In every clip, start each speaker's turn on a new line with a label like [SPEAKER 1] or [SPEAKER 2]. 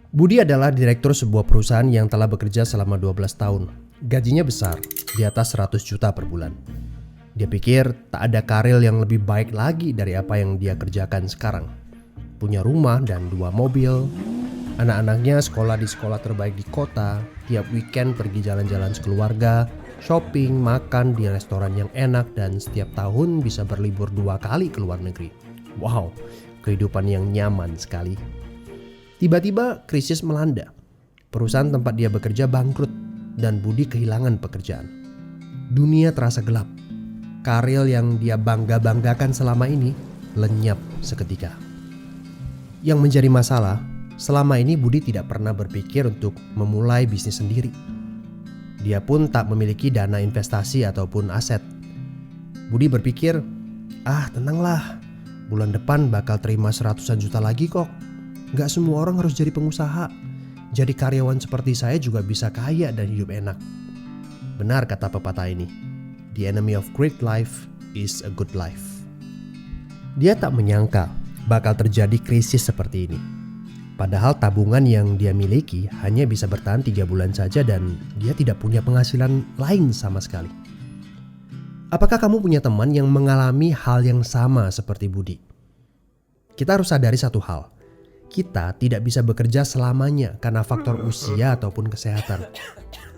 [SPEAKER 1] Budi adalah direktur sebuah perusahaan yang telah bekerja selama 12 tahun. Gajinya besar, di atas 100 juta per bulan. Dia pikir tak ada karir yang lebih baik lagi dari apa yang dia kerjakan sekarang. Punya rumah dan 2 mobil. Anak-anaknya sekolah di sekolah terbaik di kota. Tiap weekend pergi jalan-jalan sekeluarga, shopping, makan di restoran yang enak, dan setiap tahun bisa berlibur 2 kali ke luar negeri. Wow, kehidupan yang nyaman sekali. Tiba-tiba krisis melanda. Perusahaan tempat dia bekerja bangkrut dan Budi kehilangan pekerjaan. Dunia terasa gelap. Karir yang dia bangga-banggakan selama ini lenyap seketika. Yang menjadi masalah, selama ini Budi tidak pernah berpikir untuk memulai bisnis sendiri. Dia pun tak memiliki dana investasi ataupun aset. Budi berpikir, tenanglah, bulan depan bakal terima 100-an juta lagi kok. Gak semua orang harus jadi pengusaha. Jadi karyawan seperti saya juga bisa kaya dan hidup enak. Benar kata pepatah ini. The enemy of great life is a good life. Dia tak menyangka bakal terjadi krisis seperti ini. Padahal tabungan yang dia miliki hanya bisa bertahan 3 bulan saja dan dia tidak punya penghasilan lain sama sekali. Apakah kamu punya teman yang mengalami hal yang sama seperti Budi? Kita harus sadari satu hal. Kita tidak bisa bekerja selamanya karena faktor usia ataupun kesehatan.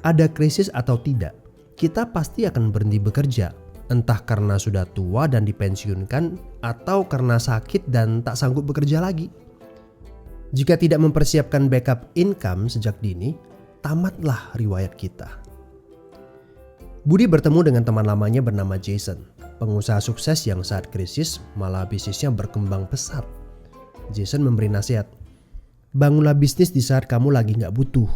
[SPEAKER 1] Ada krisis atau tidak, kita pasti akan berhenti bekerja. Entah karena sudah tua dan dipensiunkan atau karena sakit dan tak sanggup bekerja lagi. Jika tidak mempersiapkan backup income sejak dini, tamatlah riwayat kita. Budi bertemu dengan teman lamanya bernama Jason, pengusaha sukses yang saat krisis malah bisnisnya berkembang pesat. Jason memberi nasihat, bangunlah bisnis di saat kamu lagi gak butuh.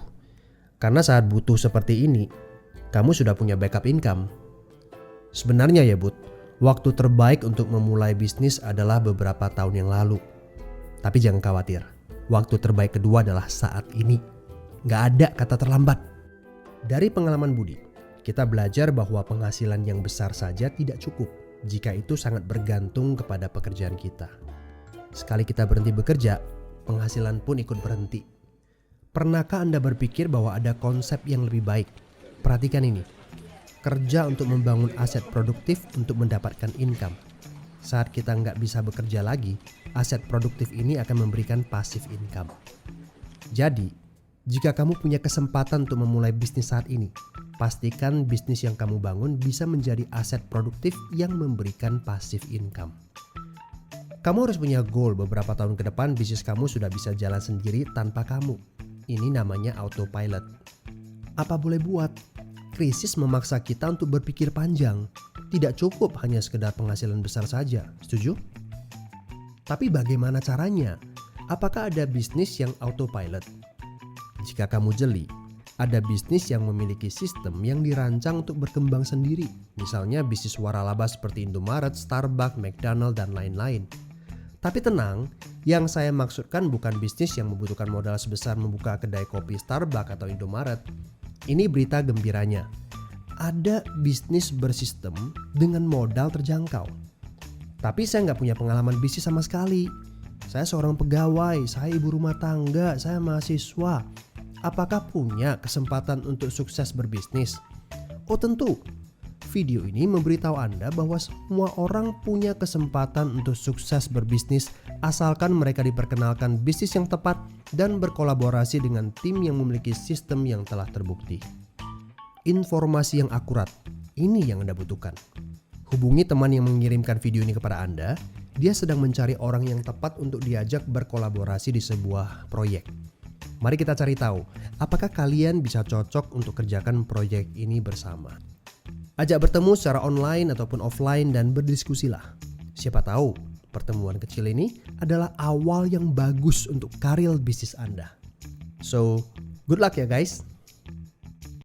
[SPEAKER 1] Karena saat butuh seperti ini, kamu sudah punya backup income. Sebenarnya ya Bud, waktu terbaik untuk memulai bisnis adalah beberapa tahun yang lalu. Tapi jangan khawatir, waktu terbaik kedua adalah saat ini. Gak ada kata terlambat. Dari pengalaman Budi, kita belajar bahwa penghasilan yang besar saja tidak cukup jika itu sangat bergantung kepada pekerjaan kita. Sekali kita berhenti bekerja, penghasilan pun ikut berhenti. Pernahkah Anda berpikir bahwa ada konsep yang lebih baik? Perhatikan ini. Kerja untuk membangun aset produktif untuk mendapatkan income. Saat kita nggak bisa bekerja lagi, aset produktif ini akan memberikan passive income. Jadi, jika kamu punya kesempatan untuk memulai bisnis saat ini, pastikan bisnis yang kamu bangun bisa menjadi aset produktif yang memberikan passive income. Kamu harus punya goal beberapa tahun ke depan bisnis kamu sudah bisa jalan sendiri tanpa kamu. Ini namanya autopilot. Apa boleh buat? Krisis memaksa kita untuk berpikir panjang. Tidak cukup hanya sekedar penghasilan besar saja. Setuju? Tapi bagaimana caranya? Apakah ada bisnis yang autopilot? Jika kamu jeli, ada bisnis yang memiliki sistem yang dirancang untuk berkembang sendiri. Misalnya bisnis waralaba seperti Indomaret, Starbucks, McDonald, dan lain-lain. Tapi tenang, yang saya maksudkan bukan bisnis yang membutuhkan modal sebesar membuka kedai kopi Starbucks atau Indomaret. Ini berita gembiranya. Ada bisnis bersistem dengan modal terjangkau. Tapi saya nggak punya pengalaman bisnis sama sekali. Saya seorang pegawai, saya ibu rumah tangga, saya mahasiswa. Apakah punya kesempatan untuk sukses berbisnis? Oh tentu. Video ini memberitahu Anda bahwa semua orang punya kesempatan untuk sukses berbisnis asalkan mereka diperkenalkan bisnis yang tepat dan berkolaborasi dengan tim yang memiliki sistem yang telah terbukti. Informasi yang akurat, ini yang Anda butuhkan. Hubungi teman yang mengirimkan video ini kepada Anda. Dia sedang mencari orang yang tepat untuk diajak berkolaborasi di sebuah proyek. Mari kita cari tahu, apakah kalian bisa cocok untuk kerjakan proyek ini bersama. Ajak bertemu secara online ataupun offline dan berdiskusilah. Siapa tahu pertemuan kecil ini adalah awal yang bagus untuk karir bisnis Anda. So, good luck ya guys.